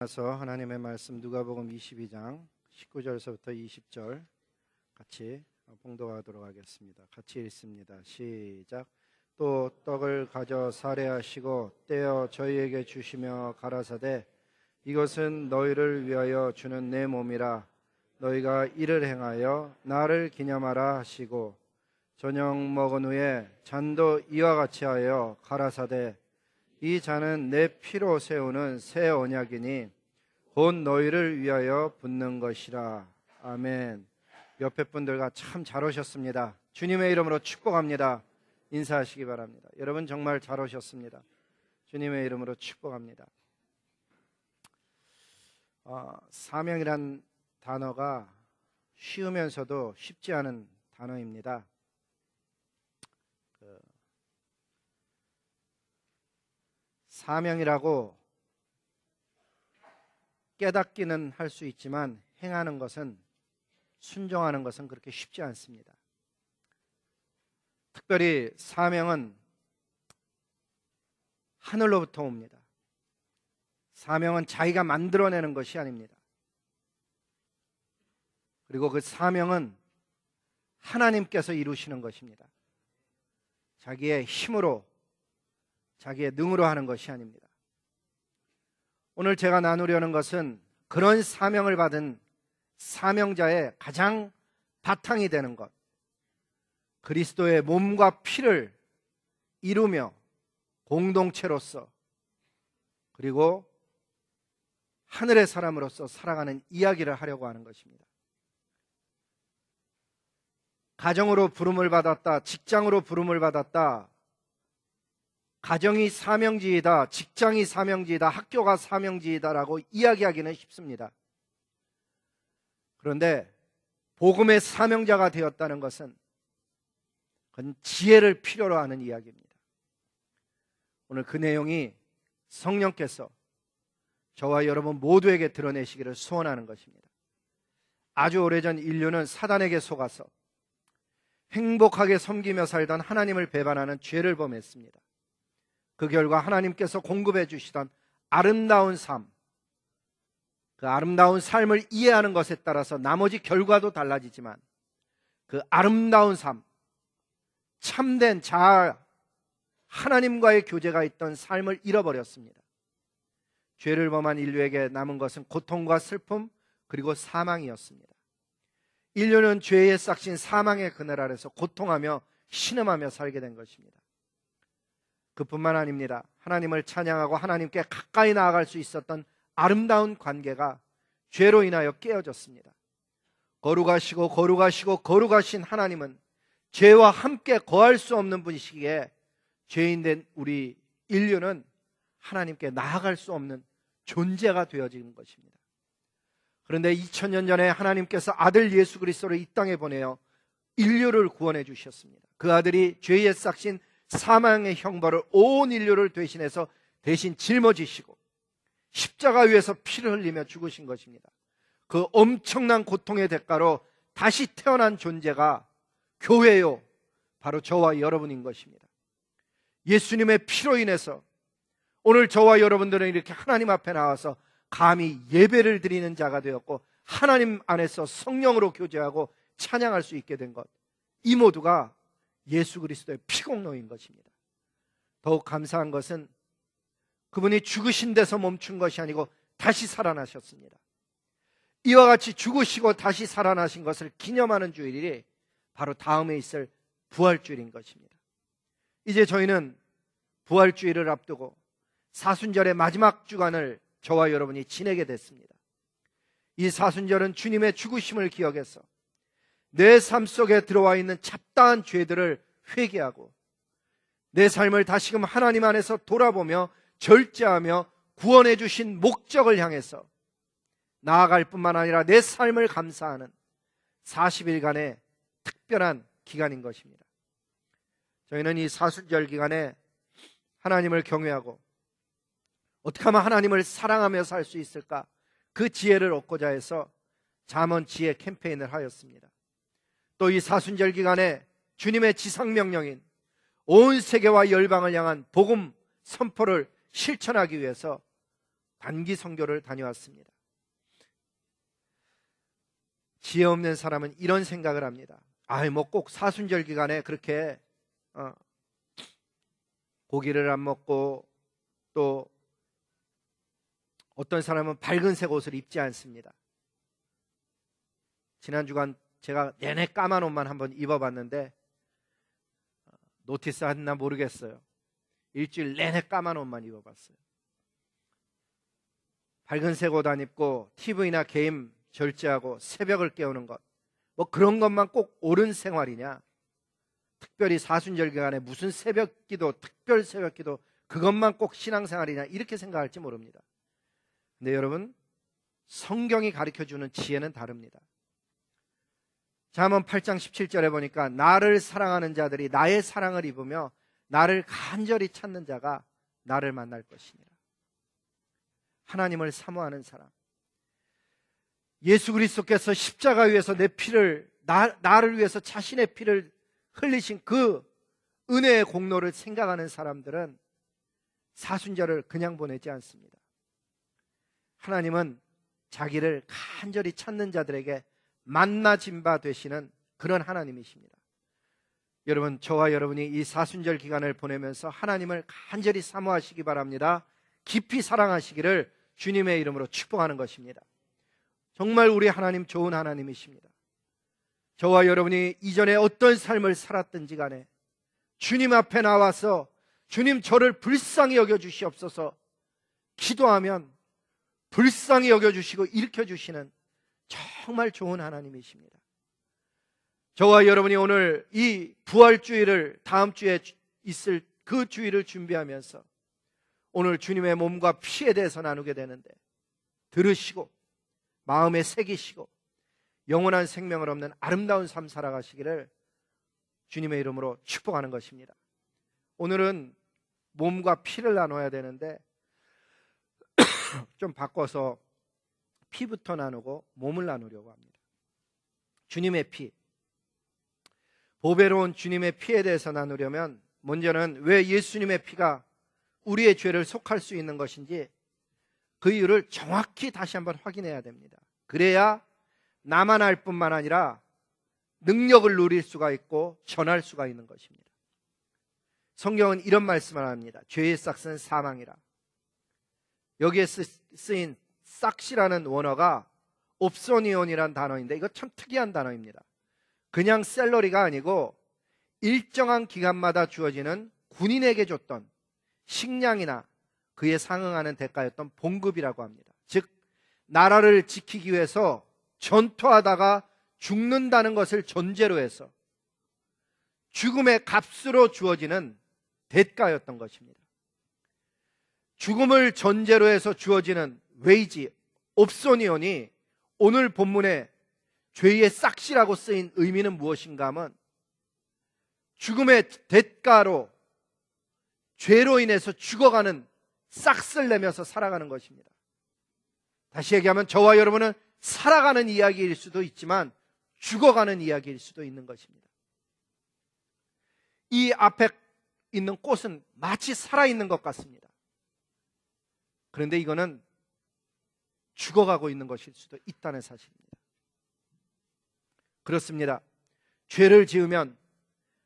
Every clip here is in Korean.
그래서 하나님의 말씀 누가복음 22장 19절에서부터 20절 같이 봉독하도록 하겠습니다. 같이 읽습니다. 시작. 또 떡을 가져 살해하시고 떼어 저희에게 주시며 가라사대 이것은 너희를 위하여 주는 내 몸이라 너희가 이를 행하여 나를 기념하라 하시고 저녁 먹은 후에 잔도 이와 같이 하여 가라사대 이 잔은 내 피로 세우는 새 언약이니 곧 너희를 위하여 붓는 것이라. 아멘. 옆에 분들과 참 잘 오셨습니다. 주님의 이름으로 축복합니다. 인사하시기 바랍니다. 여러분 정말 잘 오셨습니다. 주님의 이름으로 축복합니다. 사명이란 단어가 쉬우면서도 쉽지 않은 단어입니다. 사명이라고 깨닫기는 할 수 있지만 행하는 것은, 순종하는 것은 그렇게 쉽지 않습니다. 특별히 사명은 하늘로부터 옵니다. 사명은 자기가 만들어내는 것이 아닙니다. 그리고 그 사명은 하나님께서 이루시는 것입니다. 자기의 힘으로, 자기의 능으로 하는 것이 아닙니다. 오늘 제가 나누려는 것은 그런 사명을 받은 사명자의 가장 바탕이 되는 것, 그리스도의 몸과 피를 이루며 공동체로서 그리고 하늘의 사람으로서 살아가는 이야기를 하려고 하는 것입니다. 가정으로 부름을 받았다, 직장으로 부름을 받았다, 가정이 사명지이다, 직장이 사명지이다, 학교가 사명지이다라고 이야기하기는 쉽습니다. 그런데 복음의 사명자가 되었다는 것은 그건 지혜를 필요로 하는 이야기입니다. 오늘 그 내용이 성령께서 저와 여러분 모두에게 드러내시기를 소원하는 것입니다. 아주 오래전 인류는 사단에게 속아서 행복하게 섬기며 살던 하나님을 배반하는 죄를 범했습니다. 그 결과 하나님께서 공급해 주시던 아름다운 삶, 그 아름다운 삶을 이해하는 것에 따라서 나머지 결과도 달라지지만 그 아름다운 삶, 참된 자아, 하나님과의 교제가 있던 삶을 잃어버렸습니다. 죄를 범한 인류에게 남은 것은 고통과 슬픔 그리고 사망이었습니다. 인류는 죄에 싹신 사망의 그늘 아래서 고통하며 신음하며 살게 된 것입니다. 그뿐만 아닙니다. 하나님을 찬양하고 하나님께 가까이 나아갈 수 있었던 아름다운 관계가 죄로 인하여 깨어졌습니다. 거룩하신 하나님은 죄와 함께 거할 수 없는 분이시기에 죄인된 우리 인류는 하나님께 나아갈 수 없는 존재가 되어진 것입니다. 그런데 2000년 전에 하나님께서 아들 예수 그리스도를 이 땅에 보내어 인류를 구원해 주셨습니다. 그 아들이 죄의 싹신 사망의 형벌을 온 인류를 대신해서 대신 짊어지시고 십자가 위에서 피를 흘리며 죽으신 것입니다. 그 엄청난 고통의 대가로 다시 태어난 존재가 교회요, 바로 저와 여러분인 것입니다. 예수님의 피로 인해서 오늘 저와 여러분들은 이렇게 하나님 앞에 나와서 감히 예배를 드리는 자가 되었고 하나님 안에서 성령으로 교제하고 찬양할 수 있게 된 것, 이 모두가 예수 그리스도의 피공로인 것입니다. 더욱 감사한 것은 그분이 죽으신 데서 멈춘 것이 아니고 다시 살아나셨습니다. 이와 같이 죽으시고 다시 살아나신 것을 기념하는 주일이 바로 다음에 있을 부활주일인 것입니다. 이제 저희는 부활주일을 앞두고 사순절의 마지막 주간을 저와 여러분이 지내게 됐습니다. 이 사순절은 주님의 죽으심을 기억해서 내 삶 속에 들어와 있는 잡다한 죄들을 회개하고 내 삶을 다시금 하나님 안에서 돌아보며 절제하며 구원해 주신 목적을 향해서 나아갈 뿐만 아니라 내 삶을 감사하는 40일간의 특별한 기간인 것입니다. 저희는 이 사순절 기간에 하나님을 경외하고 어떻게 하면 하나님을 사랑하며 살 수 있을까, 그 지혜를 얻고자 해서 잠언 지혜 캠페인을 하였습니다. 또 이 사순절 기간에 주님의 지상명령인 온 세계와 열방을 향한 복음 선포를 실천하기 위해서 단기 선교를 다녀왔습니다. 지혜 없는 사람은 이런 생각을 합니다. 뭐 꼭 사순절 기간에 그렇게 고기를 안 먹고, 또 어떤 사람은 밝은색 옷을 입지 않습니다. 지난 주간 제가 내내 까만 옷만 한번 입어봤는데 노티스 했나 모르겠어요. 일주일 내내 까만 옷만 입어봤어요. 밝은색 옷 안 입고 TV나 게임 절제하고 새벽을 깨우는 것, 뭐 그런 것만 꼭 옳은 생활이냐? 특별히 사순절 기간에 무슨 새벽 기도, 특별 새벽 기도, 그것만 꼭 신앙생활이냐, 이렇게 생각할지 모릅니다. 근데 여러분, 성경이 가르쳐주는 지혜는 다릅니다. 잠언 8장 17절에 보니까 나를 사랑하는 자들이 나의 사랑을 입으며 나를 간절히 찾는 자가 나를 만날 것이니라. 하나님을 사모하는 사람, 예수 그리스도께서 십자가 위에서 내 피를, 나를 위해서 자신의 피를 흘리신 그 은혜의 공로를 생각하는 사람들은 사순절을 그냥 보내지 않습니다. 하나님은 자기를 간절히 찾는 자들에게 만나진 바 되시는 그런 하나님이십니다. 여러분, 저와 여러분이 이 사순절 기간을 보내면서 하나님을 간절히 사모하시기 바랍니다. 깊이 사랑하시기를 주님의 이름으로 축복하는 것입니다. 정말 우리 하나님 좋은 하나님이십니다. 저와 여러분이 이전에 어떤 삶을 살았든지 간에 주님 앞에 나와서 주님, 저를 불쌍히 여겨주시옵소서 기도하면 불쌍히 여겨주시고 일으켜주시는 정말 좋은 하나님이십니다. 저와 여러분이 오늘 이 부활주일을 다음 주에 있을 그 주일을 준비하면서 오늘 주님의 몸과 피에 대해서 나누게 되는데, 들으시고 마음에 새기시고 영원한 생명을 얻는 아름다운 삶 살아가시기를 주님의 이름으로 축복하는 것입니다. 오늘은 몸과 피를 나눠야 되는데 좀 바꿔서 피부터 나누고 몸을 나누려고 합니다. 주님의 피, 보배로운 주님의 피에 대해서 나누려면 먼저는 왜 예수님의 피가 우리의 죄를 속할 수 있는 것인지 그 이유를 정확히 다시 한번 확인해야 됩니다. 그래야 나만 알 뿐만 아니라 능력을 누릴 수가 있고 전할 수가 있는 것입니다. 성경은 이런 말씀을 합니다. 죄의 싹은 사망이라. 여기에 쓰인 싹시라는 원어가 옵소니온이라는 단어인데, 이거 참 특이한 단어입니다. 그냥 샐러리가 아니고 일정한 기간마다 주어지는 군인에게 줬던 식량이나 그에 상응하는 대가였던 봉급이라고 합니다. 즉, 나라를 지키기 위해서 전투하다가 죽는다는 것을 전제로 해서 죽음의 값으로 주어지는 대가였던 것입니다. 죽음을 전제로 해서 주어지는 웨이지, 옵소니온이 오늘 본문에 죄의 싹시라고 쓰인 의미는 무엇인가 하면 죽음의 대가로 죄로 인해서 죽어가는 싹을 내면서 살아가는 것입니다. 다시 얘기하면 저와 여러분은 살아가는 이야기일 수도 있지만 죽어가는 이야기일 수도 있는 것입니다. 이 앞에 있는 꽃은 마치 살아있는 것 같습니다. 그런데 이거는 죽어가고 있는 것일 수도 있다는 사실입니다. 그렇습니다. 죄를 지으면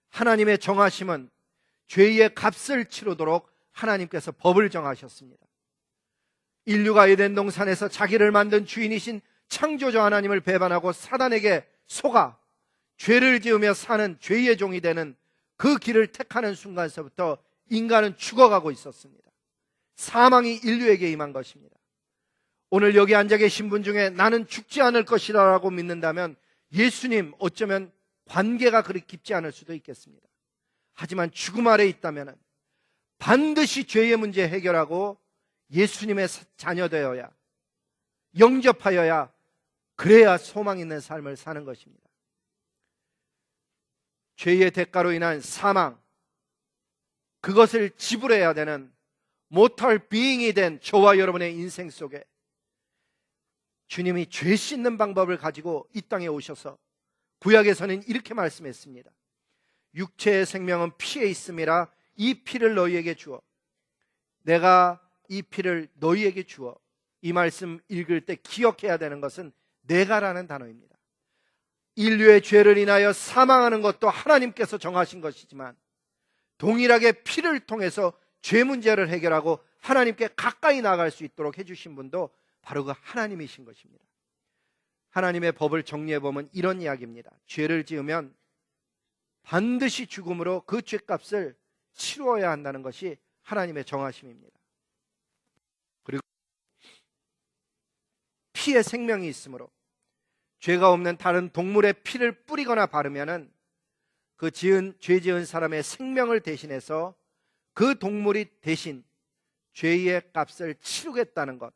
하나님의 정하심은 죄의 값을 치르도록 하나님께서 법을 정하셨습니다. 인류가 에덴 동산에서 자기를 만든 주인이신 창조주 하나님을 배반하고 사단에게 속아 죄를 지으며 사는 죄의 종이 되는 그 길을 택하는 순간서부터 인간은 죽어가고 있었습니다. 사망이 인류에게 임한 것입니다. 오늘 여기 앉아 계신 분 중에 나는 죽지 않을 것이라고 믿는다면 예수님, 어쩌면 관계가 그리 깊지 않을 수도 있겠습니다. 하지만 죽음 아래 있다면 반드시 죄의 문제 해결하고 예수님의 자녀 되어야, 영접하여야, 그래야 소망 있는 삶을 사는 것입니다. 죄의 대가로 인한 사망, 그것을 지불해야 되는 모탈 비잉이 된 저와 여러분의 인생 속에 주님이 죄 씻는 방법을 가지고 이 땅에 오셔서 구약에서는 이렇게 말씀했습니다. 육체의 생명은 피에 있음이라 이 피를 너희에게 주어, 내가 이 피를 너희에게 주어 이 말씀 읽을 때 기억해야 되는 것은 내가라는 단어입니다. 인류의 죄를 인하여 사망하는 것도 하나님께서 정하신 것이지만 동일하게 피를 통해서 죄 문제를 해결하고 하나님께 가까이 나아갈 수 있도록 해주신 분도 바로 그 하나님이신 것입니다. 하나님의 법을 정리해보면 이런 이야기입니다. 죄를 지으면 반드시 죽음으로 그 죄값을 치루어야 한다는 것이 하나님의 정하심입니다. 그리고 피에 생명이 있으므로 죄가 없는 다른 동물의 피를 뿌리거나 바르면은 그 죄 지은 사람의 생명을 대신해서 그 동물이 대신 죄의 값을 치르겠다는 것,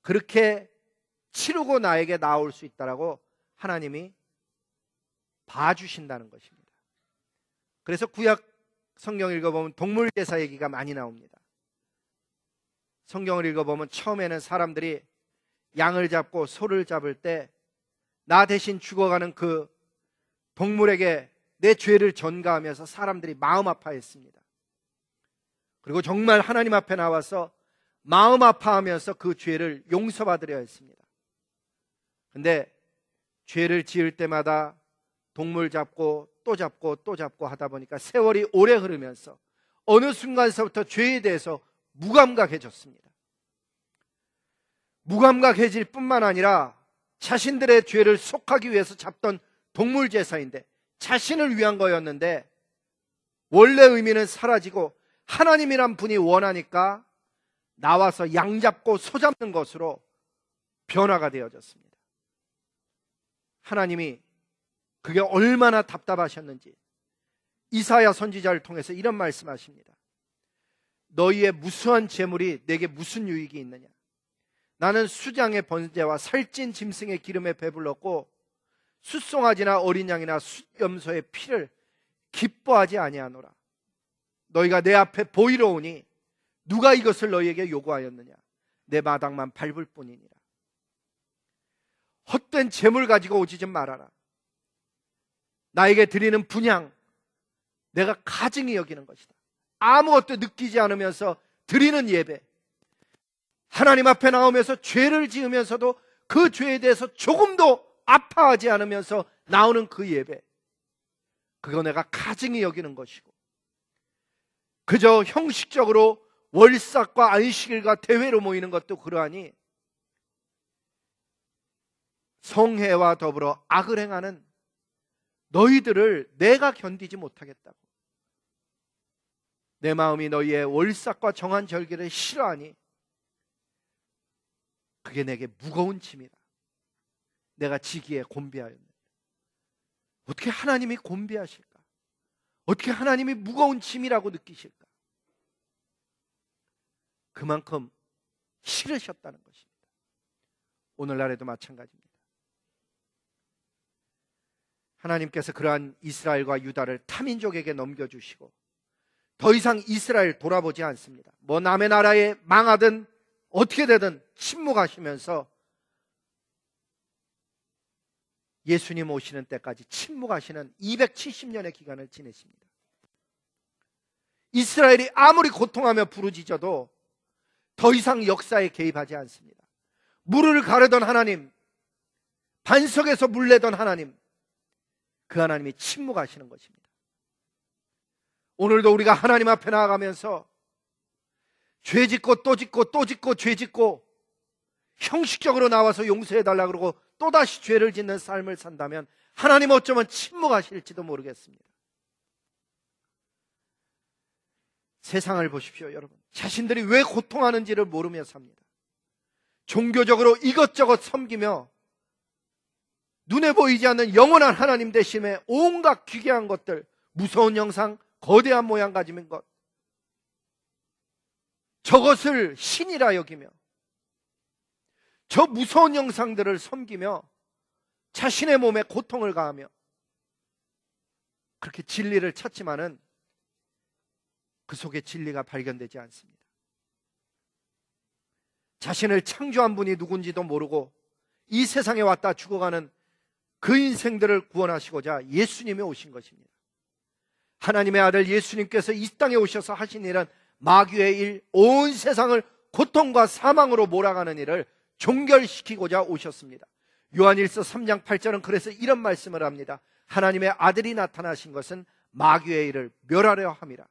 그렇게 치르고 나에게 나올 수 있다라고 하나님이 봐주신다는 것입니다. 그래서 구약 성경 읽어보면 동물 제사 얘기가 많이 나옵니다. 성경을 읽어보면 처음에는 사람들이 양을 잡고 소를 잡을 때 나 대신 죽어가는 그 동물에게 내 죄를 전가하면서 사람들이 마음 아파했습니다. 그리고 정말 하나님 앞에 나와서 마음 아파하면서 그 죄를 용서받으려 했습니다. 근데 죄를 지을 때마다 동물 잡고 또 잡고 또 잡고 하다 보니까 세월이 오래 흐르면서 어느 순간서부터 죄에 대해서 무감각해졌습니다. 무감각해질 뿐만 아니라 자신들의 죄를 속하기 위해서 잡던 동물 제사인데, 자신을 위한 거였는데 원래 의미는 사라지고 하나님이란 분이 원하니까 나와서 양 잡고 소 잡는 것으로 변화가 되어졌습니다. 하나님이 그게 얼마나 답답하셨는지 이사야 선지자를 통해서 이런 말씀하십니다. 너희의 무수한 재물이 내게 무슨 유익이 있느냐? 나는 수장의 번제와 살찐 짐승의 기름에 배불렀고 숫송아지나 어린 양이나 숫염소의 피를 기뻐하지 아니하노라. 너희가 내 앞에 보이러 오니 누가 이것을 너희에게 요구하였느냐? 내 마당만 밟을 뿐이니라. 헛된 재물 가지고 오지 좀 말아라. 나에게 드리는 분향, 내가 가증히 여기는 것이다. 아무것도 느끼지 않으면서 드리는 예배, 하나님 앞에 나오면서 죄를 지으면서도 그 죄에 대해서 조금도 아파하지 않으면서 나오는 그 예배, 그거 내가 가증히 여기는 것이고, 그저 형식적으로 월삭과 안식일과 대회로 모이는 것도 그러하니 성회와 더불어 악을 행하는 너희들을 내가 견디지 못하겠다고. 내 마음이 너희의 월삭과 정한 절기를 싫어하니 그게 내게 무거운 짐이다. 내가 지기에 곤비하였느니라. 어떻게 하나님이 곤비하실까? 어떻게 하나님이 무거운 짐이라고 느끼실까? 그만큼 싫으셨다는 것입니다. 오늘날에도 마찬가지입니다. 하나님께서 그러한 이스라엘과 유다를 타민족에게 넘겨주시고 더 이상 이스라엘 돌아보지 않습니다. 뭐 남의 나라에 망하든 어떻게 되든 침묵하시면서 예수님 오시는 때까지 침묵하시는 270년의 기간을 지내십니다. 이스라엘이 아무리 고통하며 부르짖어도 더 이상 역사에 개입하지 않습니다. 물을 가르던 하나님, 반석에서 물 내던 하나님, 그 하나님이 침묵하시는 것입니다. 오늘도 우리가 하나님 앞에 나아가면서 죄 짓고 또 짓고 또 짓고 죄 짓고 형식적으로 나와서 용서해달라고 그러고 또다시 죄를 짓는 삶을 산다면 하나님 어쩌면 침묵하실지도 모르겠습니다. 세상을 보십시오, 여러분. 자신들이 왜 고통하는지를 모르며 삽니다. 종교적으로 이것저것 섬기며 눈에 보이지 않는 영원한 하나님 대신에 온갖 기괴한 것들, 무서운 형상, 거대한 모양 가진 것, 저것을 신이라 여기며 저 무서운 형상들을 섬기며 자신의 몸에 고통을 가하며 그렇게 진리를 찾지만은 그 속에 진리가 발견되지 않습니다. 자신을 창조한 분이 누군지도 모르고 이 세상에 왔다 죽어가는 그 인생들을 구원하시고자 예수님이 오신 것입니다. 하나님의 아들 예수님께서 이 땅에 오셔서 하신 일은 마귀의 일, 온 세상을 고통과 사망으로 몰아가는 일을 종결시키고자 오셨습니다. 요한일서 3장 8절은 그래서 이런 말씀을 합니다. 하나님의 아들이 나타나신 것은 마귀의 일을 멸하려 함이라.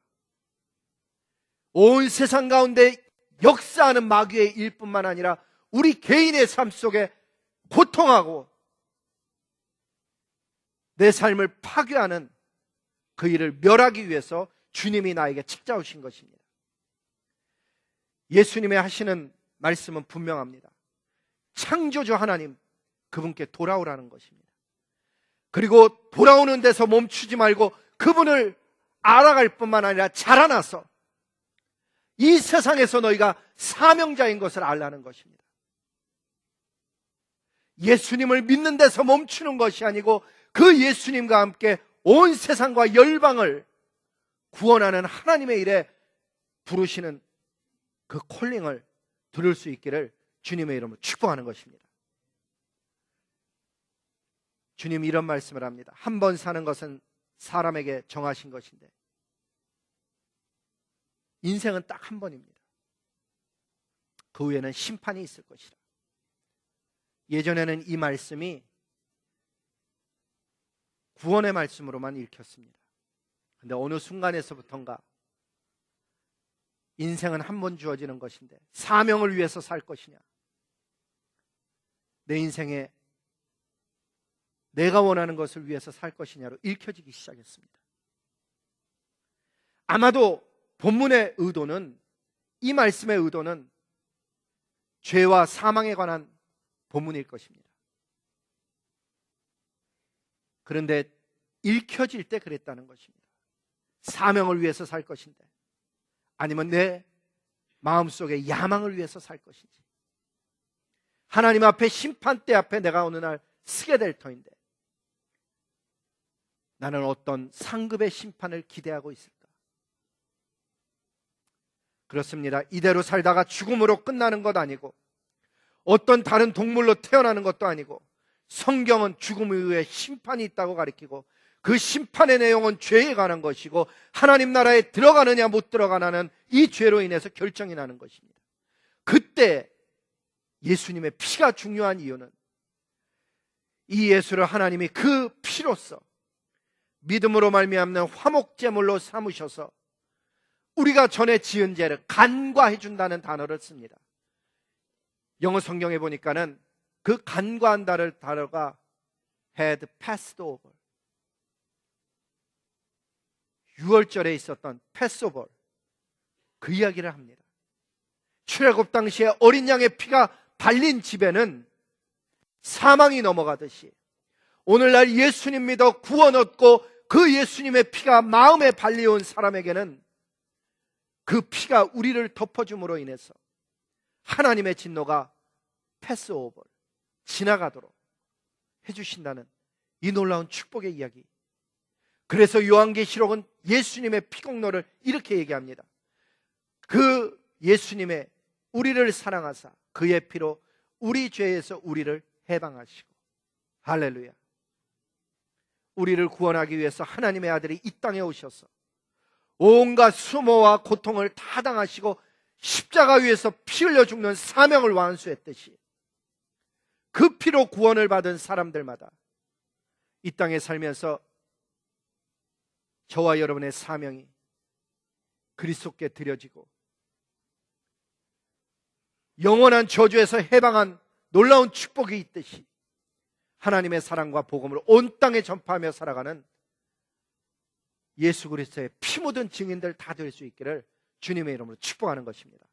온 세상 가운데 역사하는 마귀의 일뿐만 아니라 우리 개인의 삶 속에 고통하고 내 삶을 파괴하는 그 일을 멸하기 위해서 주님이 나에게 찾아오신 것입니다. 예수님의 하시는 말씀은 분명합니다. 창조주 하나님, 그분께 돌아오라는 것입니다. 그리고 돌아오는 데서 멈추지 말고 그분을 알아갈 뿐만 아니라 자라나서 이 세상에서 너희가 사명자인 것을 알라는 것입니다. 예수님을 믿는 데서 멈추는 것이 아니고 그 예수님과 함께 온 세상과 열방을 구원하는 하나님의 일에 부르시는 그 콜링을 들을 수 있기를 주님의 이름으로 축복하는 것입니다. 주님이 이런 말씀을 합니다. 한 번 사는 것은 사람에게 정하신 것인데 인생은 딱 한 번입니다. 그 후에는 심판이 있을 것이라. 예전에는 이 말씀이 구원의 말씀으로만 읽혔습니다. 그런데 어느 순간에서부터인가 인생은 한 번 주어지는 것인데 사명을 위해서 살 것이냐, 내 인생에 내가 원하는 것을 위해서 살 것이냐로 읽혀지기 시작했습니다. 아마도 본문의 의도는, 이 말씀의 의도는 죄와 사망에 관한 본문일 것입니다. 그런데 읽혀질 때 그랬다는 것입니다. 사명을 위해서 살 것인데 아니면 내 마음속의 야망을 위해서 살 것인지, 하나님 앞에 심판대 앞에 내가 어느 날 서게 될 터인데 나는 어떤 상급의 심판을 기대하고 있을까? 그렇습니다. 이대로 살다가 죽음으로 끝나는 것 아니고 어떤 다른 동물로 태어나는 것도 아니고 성경은 죽음 이후에 심판이 있다고 가르치고 그 심판의 내용은 죄에 관한 것이고 하나님 나라에 들어가느냐 못 들어가느냐는 이 죄로 인해서 결정이 나는 것입니다. 그때 예수님의 피가 중요한 이유는 이 예수를 하나님이 그 피로써 믿음으로 말미암는 화목제물로 삼으셔서 우리가 전에 지은 죄를 간과해 준다는 단어를 씁니다. 영어 성경에 보니까는 그 간과한다를 단어가 had passed over, 6월절에 있었던 패스오버, 그 이야기를 합니다. 출애굽 당시에 어린 양의 피가 발린 집에는 사망이 넘어가듯이 오늘날 예수님 믿어 구원 얻고 그 예수님의 피가 마음에 발려온 사람에게는 그 피가 우리를 덮어줌으로 인해서 하나님의 진노가 패스오버, 지나가도록 해주신다는 이 놀라운 축복의 이야기. 그래서 요한계시록은 예수님의 피공로를 이렇게 얘기합니다. 그 예수님의 우리를 사랑하사 그의 피로 우리 죄에서 우리를 해방하시고, 할렐루야. 우리를 구원하기 위해서 하나님의 아들이 이 땅에 오셔서 온갖 수모와 고통을 다 당하시고 십자가 위에서 피 흘려 죽는 사명을 완수했듯이 그 피로 구원을 받은 사람들마다 이 땅에 살면서 저와 여러분의 사명이 그리스도께 드려지고 영원한 저주에서 해방한 놀라운 축복이 있듯이 하나님의 사랑과 복음을 온 땅에 전파하며 살아가는 예수 그리스도의 피 묻은 증인들 다 될 수 있기를 주님의 이름으로 축복하는 것입니다.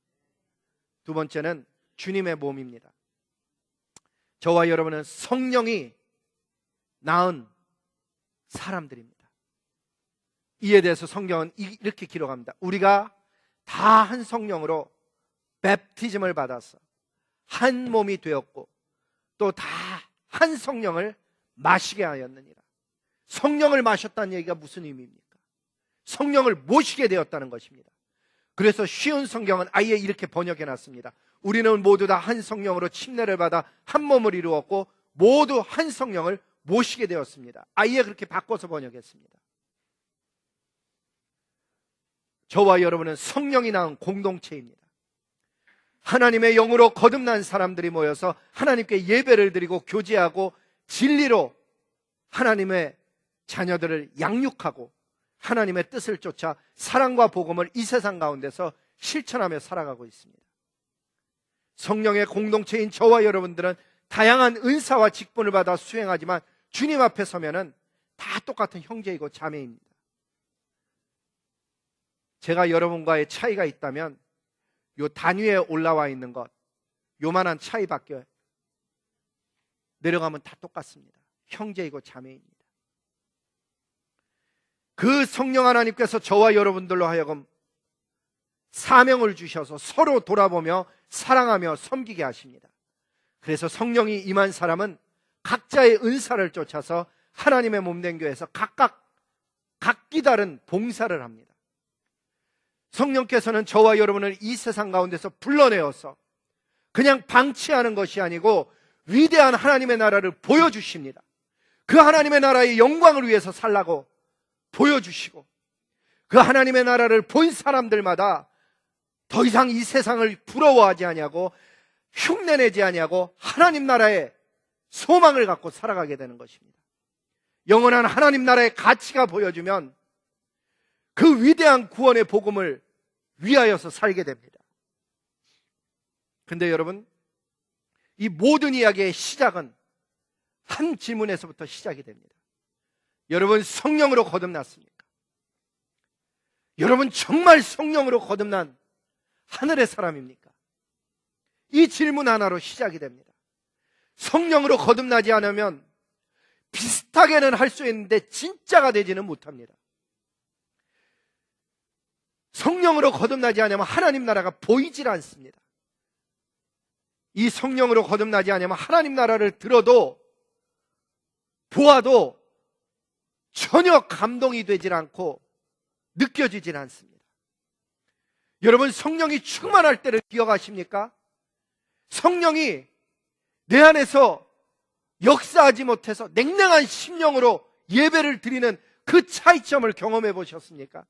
두 번째는 주님의 몸입니다. 저와 여러분은 성령이 낳은 사람들입니다. 이에 대해서 성경은 이렇게 기록합니다. 우리가 다 한 성령으로 뵙티즘을 받아서 한 몸이 되었고 또 다 한 성령을 마시게 하였느니라. 성령을 마셨다는 얘기가 무슨 의미입니까? 성령을 모시게 되었다는 것입니다. 그래서 쉬운 성경은 아예 이렇게 번역해 놨습니다. 우리는 모두 다 한 성령으로 침례를 받아 한 몸을 이루었고 모두 한 성령을 모시게 되었습니다. 아예 그렇게 바꿔서 번역했습니다. 저와 여러분은 성령이 낳은 공동체입니다. 하나님의 영으로 거듭난 사람들이 모여서 하나님께 예배를 드리고 교제하고 진리로 하나님의 자녀들을 양육하고 하나님의 뜻을 쫓아 사랑과 복음을 이 세상 가운데서 실천하며 살아가고 있습니다. 성령의 공동체인 저와 여러분들은 다양한 은사와 직분을 받아 수행하지만 주님 앞에 서면은 다 똑같은 형제이고 자매입니다. 제가 여러분과의 차이가 있다면 요 단위에 올라와 있는 것, 요만한 차이밖에 내려가면 다 똑같습니다. 형제이고 자매입니다. 그 성령 하나님께서 저와 여러분들로 하여금 사명을 주셔서 서로 돌아보며 사랑하며 섬기게 하십니다. 그래서 성령이 임한 사람은 각자의 은사를 쫓아서 하나님의 몸된 교회에서 각각 각기 다른 봉사를 합니다. 성령께서는 저와 여러분을 이 세상 가운데서 불러내어서 그냥 방치하는 것이 아니고 위대한 하나님의 나라를 보여주십니다. 그 하나님의 나라의 영광을 위해서 살라고 보여주시고 그 하나님의 나라를 본 사람들마다 더 이상 이 세상을 부러워하지 아니하고 흉내내지 아니하고 하나님 나라의 소망을 갖고 살아가게 되는 것입니다. 영원한 하나님 나라의 가치가 보여주면 그 위대한 구원의 복음을 위하여서 살게 됩니다. 근데 여러분, 이 모든 이야기의 시작은 한 질문에서부터 시작이 됩니다. 여러분, 성령으로 거듭났습니까? 여러분, 정말 성령으로 거듭난 하늘의 사람입니까? 이 질문 하나로 시작이 됩니다. 성령으로 거듭나지 않으면 비슷하게는 할 수 있는데 진짜가 되지는 못합니다. 성령으로 거듭나지 않으면 하나님 나라가 보이질 않습니다. 이 성령으로 거듭나지 않으면 하나님 나라를 들어도 보아도 전혀 감동이 되질 않고 느껴지질 않습니다. 여러분, 성령이 충만할 때를 기억하십니까? 성령이 내 안에서 역사하지 못해서 냉랭한 심령으로 예배를 드리는 그 차이점을 경험해 보셨습니까?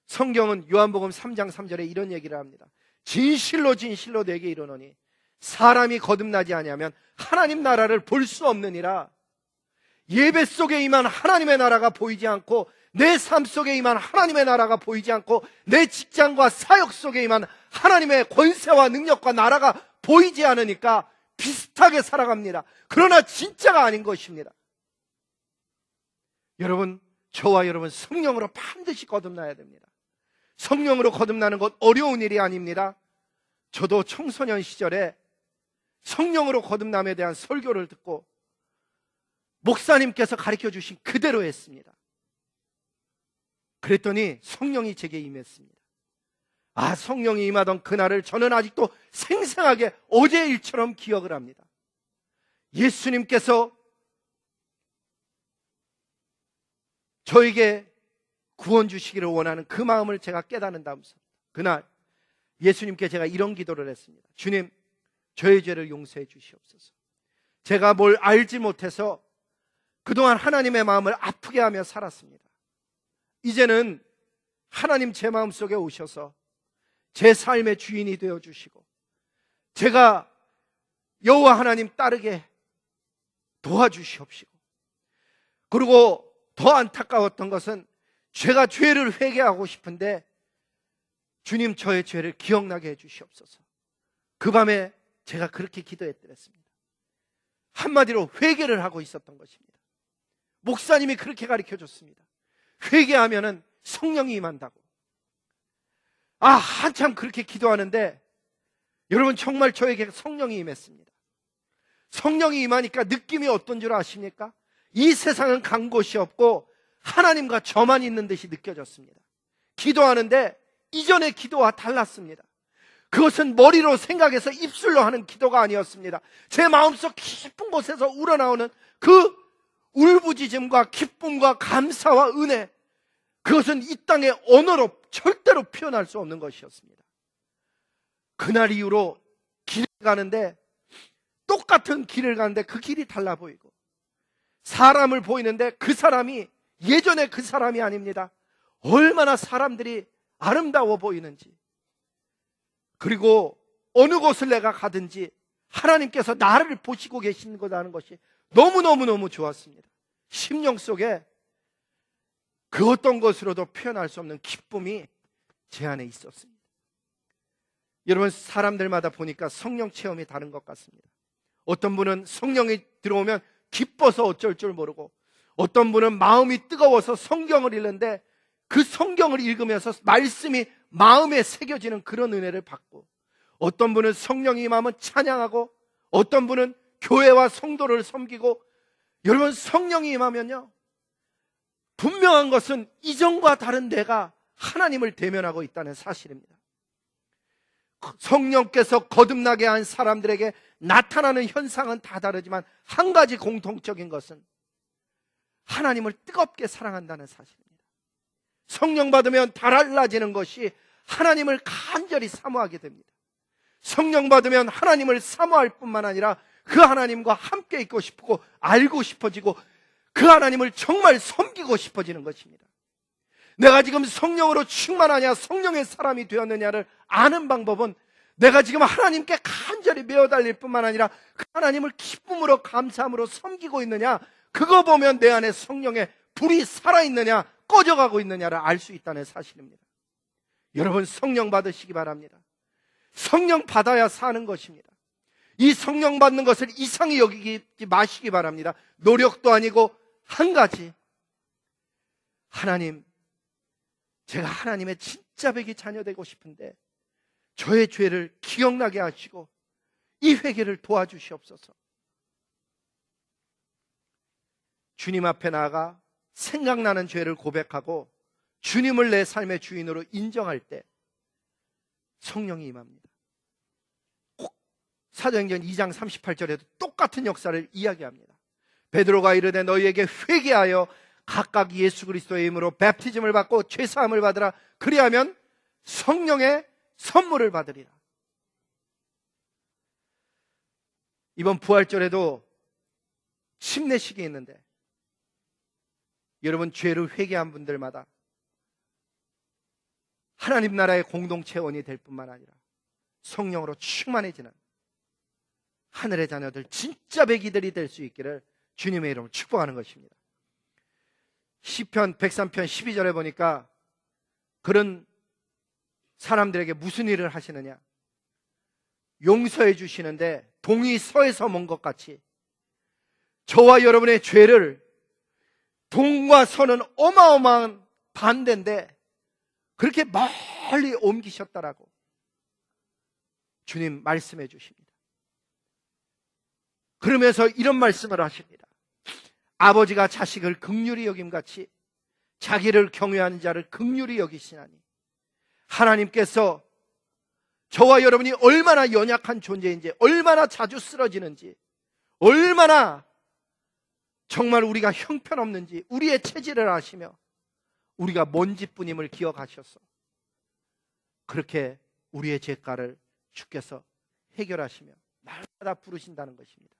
성경은 요한복음 3장 3절에 이런 얘기를 합니다. 진실로 진실로 내게 이르노니 사람이 거듭나지 아니하면 하나님 나라를 볼 수 없느니라. 예배 속에 임한 하나님의 나라가 보이지 않고 내 삶 속에 임한 하나님의 나라가 보이지 않고 내 직장과 사역 속에 임한 하나님의 권세와 능력과 나라가 보이지 않으니까 비슷하게 살아갑니다. 그러나 진짜가 아닌 것입니다. 여러분, 저와 여러분 성령으로 반드시 거듭나야 됩니다. 성령으로 거듭나는 것 어려운 일이 아닙니다. 저도 청소년 시절에 성령으로 거듭남에 대한 설교를 듣고 목사님께서 가르쳐 주신 그대로 했습니다. 그랬더니 성령이 제게 임했습니다. 아, 성령이 임하던 그날을 저는 아직도 생생하게 어제 일처럼 기억을 합니다. 예수님께서 저에게 구원 주시기를 원하는 그 마음을 제가 깨닫는 다음서 그날 예수님께 제가 이런 기도를 했습니다. 주님, 저의 죄를 용서해 주시옵소서. 제가 뭘 알지 못해서 그동안 하나님의 마음을 아프게 하며 살았습니다. 이제는 하나님 제 마음속에 오셔서 제 삶의 주인이 되어주시고 제가 여호와 하나님 따르게 도와주시옵시고, 그리고 더 안타까웠던 것은 제가 죄를 회개하고 싶은데 주님, 저의 죄를 기억나게 해주시옵소서. 그 밤에 제가 그렇게 기도했더랬습니다. 한마디로 회개를 하고 있었던 것입니다. 목사님이 그렇게 가르쳐줬습니다. 회개하면은 성령이 임한다고. 아, 한참 그렇게 기도하는데 여러분, 정말 저에게 성령이 임했습니다. 성령이 임하니까 느낌이 어떤 줄 아십니까? 이 세상은 간 곳이 없고 하나님과 저만 있는 듯이 느껴졌습니다. 기도하는데 이전의 기도와 달랐습니다. 그것은 머리로 생각해서 입술로 하는 기도가 아니었습니다. 제 마음속 깊은 곳에서 우러나오는 그 울부짖음과 기쁨과 감사와 은혜, 그것은 이 땅의 언어로 절대로 표현할 수 없는 것이었습니다. 그날 이후로 길을 가는데, 똑같은 길을 가는데 그 길이 달라 보이고, 사람을 보이는데 그 사람이 예전에 그 사람이 아닙니다. 얼마나 사람들이 아름다워 보이는지, 그리고 어느 곳을 내가 가든지 하나님께서 나를 보시고 계신 거라는 것이 너무너무너무 좋았습니다. 심령 속에 그 어떤 것으로도 표현할 수 없는 기쁨이 제 안에 있었습니다. 여러분, 사람들마다 보니까 성령 체험이 다른 것 같습니다. 어떤 분은 성령이 들어오면 기뻐서 어쩔 줄 모르고, 어떤 분은 마음이 뜨거워서 성경을 읽는데 그 성경을 읽으면서 말씀이 마음에 새겨지는 그런 은혜를 받고, 어떤 분은 성령이 임하면 찬양하고, 어떤 분은 교회와 성도를 섬기고. 여러분, 성령이 임하면요, 분명한 것은 이전과 다른 내가 하나님을 대면하고 있다는 사실입니다. 성령께서 거듭나게 한 사람들에게 나타나는 현상은 다 다르지만 한 가지 공통적인 것은 하나님을 뜨겁게 사랑한다는 사실입니다. 성령 받으면 달라지는 것이 하나님을 간절히 사모하게 됩니다. 성령 받으면 하나님을 사모할 뿐만 아니라 그 하나님과 함께 있고 싶고 알고 싶어지고 그 하나님을 정말 섬기고 싶어지는 것입니다. 내가 지금 성령으로 충만하냐, 성령의 사람이 되었느냐를 아는 방법은 내가 지금 하나님께 간절히 매어달릴 뿐만 아니라 그 하나님을 기쁨으로 감사함으로 섬기고 있느냐, 그거 보면 내 안에 성령의 불이 살아있느냐 꺼져가고 있느냐를 알 수 있다는 사실입니다. 여러분, 성령 받으시기 바랍니다. 성령 받아야 사는 것입니다. 이 성령 받는 것을 이상히 여기지 마시기 바랍니다. 노력도 아니고 한 가지, 하나님, 제가 하나님의 진짜 백이 자녀 되고 싶은데 저의 죄를 기억나게 하시고 이 회개를 도와주시옵소서. 주님 앞에 나아가 생각나는 죄를 고백하고 주님을 내 삶의 주인으로 인정할 때 성령이 임합니다. 꼭 사도행전 2장 38절에도 똑같은 역사를 이야기합니다. 베드로가 이르되 너희에게 회개하여 각각 예수 그리스도의 이름으로 뱀티즘을 받고 죄사함을 받으라. 그리하면 성령의 선물을 받으리라. 이번 부활절에도 침례식이 있는데 여러분, 죄를 회개한 분들마다 하나님 나라의 공동체원이 될 뿐만 아니라 성령으로 충만해지는 하늘의 자녀들, 진짜 백이들이 될 수 있기를 주님의 이름으로 축복하는 것입니다. 시편 103편 12절에 보니까 그런 사람들에게 무슨 일을 하시느냐, 용서해 주시는데 동이 서에서 먼 것 같이 저와 여러분의 죄를, 동과 서는 어마어마한 반대인데 그렇게 멀리 옮기셨다라고 주님 말씀해 주십니다. 그러면서 이런 말씀을 하십니다. 아버지가 자식을 긍휼히 여김같이 자기를 경외하는 자를 긍휼히 여기시나니, 하나님께서 저와 여러분이 얼마나 연약한 존재인지, 얼마나 자주 쓰러지는지, 얼마나 정말 우리가 형편없는지 우리의 체질을 아시며 우리가 먼지뿐임을 기억하셔서 그렇게 우리의 죄가를 주께서 해결하시며 날마다 부르신다는 것입니다.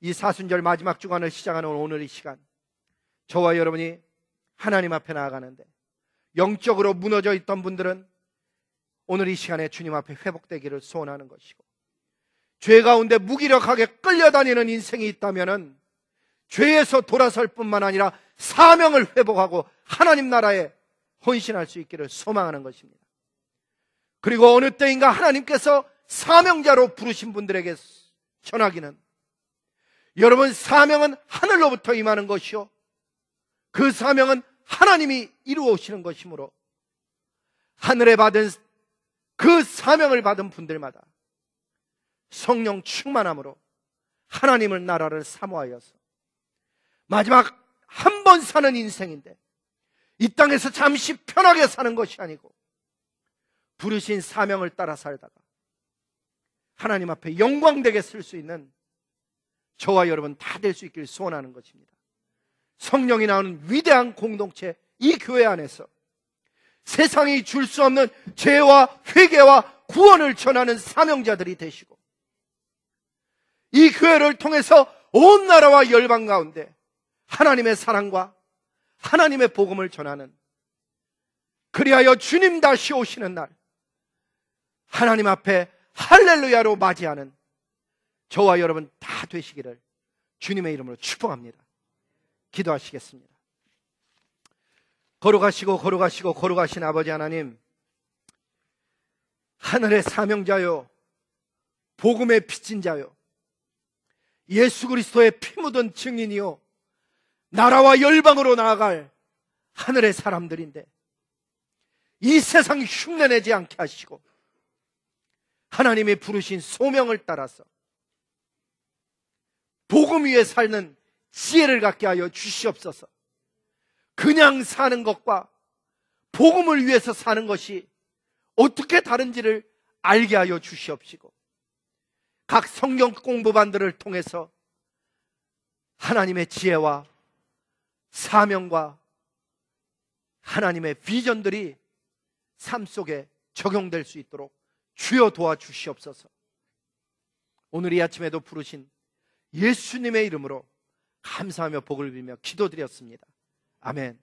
이 사순절 마지막 주간을 시작하는 오늘 이 시간, 저와 여러분이 하나님 앞에 나아가는데 영적으로 무너져 있던 분들은 오늘 이 시간에 주님 앞에 회복되기를 소원하는 것이고, 죄 가운데 무기력하게 끌려다니는 인생이 있다면 죄에서 돌아설 뿐만 아니라 사명을 회복하고 하나님 나라에 헌신할 수 있기를 소망하는 것입니다. 그리고 어느 때인가 하나님께서 사명자로 부르신 분들에게 전하기는, 여러분, 사명은 하늘로부터 임하는 것이요, 그 사명은 하나님이 이루어 오시는 것이므로 하늘에 받은 그 사명을 받은 분들마다 성령 충만함으로 하나님을 나라를 사모하여서 마지막 한 번 사는 인생인데 이 땅에서 잠시 편하게 사는 것이 아니고 부르신 사명을 따라 살다가 하나님 앞에 영광되게 쓸 수 있는 저와 여러분 다 될 수 있기를 소원하는 것입니다. 성령이 나오는 위대한 공동체, 이 교회 안에서 세상이 줄 수 없는 죄와 회개와 구원을 전하는 사명자들이 되시고, 이 교회를 통해서 온 나라와 열방 가운데 하나님의 사랑과 하나님의 복음을 전하는, 그리하여 주님 다시 오시는 날 하나님 앞에 할렐루야로 맞이하는 저와 여러분 다 되시기를 주님의 이름으로 축복합니다. 기도하시겠습니다. 거룩하신 아버지 하나님, 하늘의 사명자요, 복음의 빚진 자요, 예수 그리스도의 피 묻은 증인이요, 나라와 열방으로 나아갈 하늘의 사람들인데 이 세상 흉내내지 않게 하시고 하나님이 부르신 소명을 따라서 복음 위에 사는 지혜를 갖게 하여 주시옵소서. 그냥 사는 것과 복음을 위해서 사는 것이 어떻게 다른지를 알게 하여 주시옵시고 각 성경 공부반들을 통해서 하나님의 지혜와 사명과 하나님의 비전들이 삶 속에 적용될 수 있도록 주여 도와주시옵소서. 오늘 이 아침에도 부르신 예수님의 이름으로 감사하며 복을 빌며 기도드렸습니다. 아멘.